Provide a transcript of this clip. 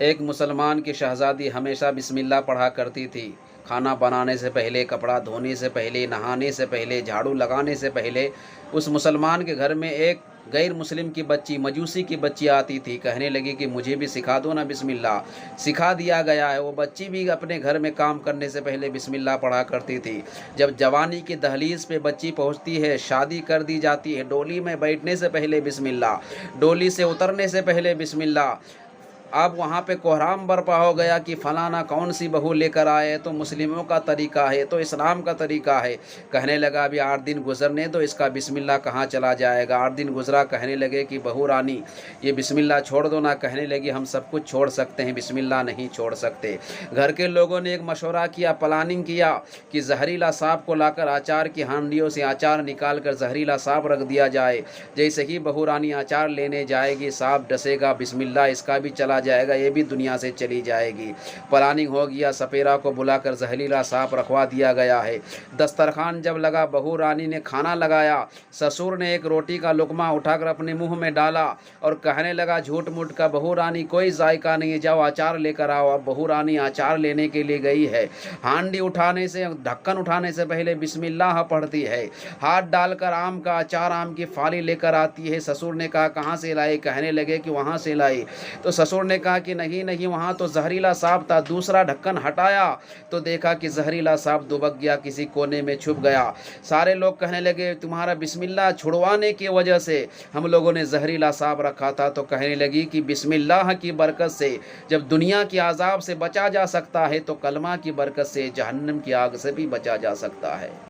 एक मुसलमान की शहज़ादी हमेशा बिस्मिल्लाह पढ़ा करती थी। खाना बनाने से पहले, कपड़ा धोने से पहले, नहाने से पहले, झाड़ू लगाने से पहले। उस मुसलमान के घर में एक गैर मुस्लिम की बच्ची, मजूसी की बच्ची आती थी। कहने लगी कि मुझे भी सिखा दो ना बिस्मिल्लाह। सिखा दिया गया है। वो बच्ची भी अपने घर में काम करने से पहले बिस्मिल्लाह पढ़ा करती थी। जब जवानी की दहलीज़ पे बच्ची पहुंचती है, शादी कर दी जाती है, डोली में बैठने से पहले बिस्मिल्लाह, डोली से उतरने से पहले बिस्मिल्लाह। अब वहाँ पे कोहराम बर्पा हो गया कि फलाना कौन सी बहू लेकर आए, तो मुस्लिमों का तरीका है, तो इस्लाम का तरीका है। कहने लगा अभी 8 दिन गुजरने दो, इसका बिस्मिल्लाह कहाँ चला जाएगा। 8 दिन गुजरा, कहने लगे कि बहू रानी ये बिस्मिल्लाह छोड़ दो ना। कहने लगी हम सब कुछ छोड़ सकते हैं, बिस्मिल्लाह नहीं छोड़ सकते। घर के लोगों ने एक मशवरा किया, प्लानिंग किया कि जहरीला सांप को लाकर अचार की हांडियों से अचार निकाल कर जहरीला सांप रख दिया जाए। जैसे ही बहू रानी अचार लेने जाएगी, सांप डसेगा, बिस्मिल्लाह इसका भी चला जाएगा, ये भी दुनिया से चली जाएगी। प्लानिंग हो गया, सपेरा को बुलाकर जहरीला सांप रखवा दिया गया है। दस्तरखान जब लगा, बहू रानी ने खाना लगाया। ससुर ने एक रोटी का लुकमा उठाकर अपने मुंह में डाला और कहने लगा झूठ मूठ का, बहू रानी कोई जायका नहीं है, जाओ अचार लेकर आओ। अब बहू रानी अचार लेने के लिए गई है। हांडी उठाने से, ढक्कन उठाने से पहले बिस्मिल्लाह पढ़ती है। हाथ डालकर आम का अचार, आम की फाली लेकर आती है। ससुर ने कहा कहाँ से लाई। कहने लगे कि वहाँ से लाई। तो ससुर ने कहा कि नहीं नहीं, वहाँ तो जहरीला सांप था। दूसरा ढक्कन हटाया तो देखा कि जहरीला सांप दुबक गया, किसी कोने में छुप गया। सारे लोग कहने लगे तुम्हारा बिस्मिल्लाह छुड़वाने की वजह से हम लोगों ने जहरीला सांप रखा था। तो कहने लगी कि बिस्मिल्लाह की बरकत से जब दुनिया की आज़ाब से बचा जा सकता है, तो कलमा की बरकत से जहन्नम की आग से भी बचा जा सकता है।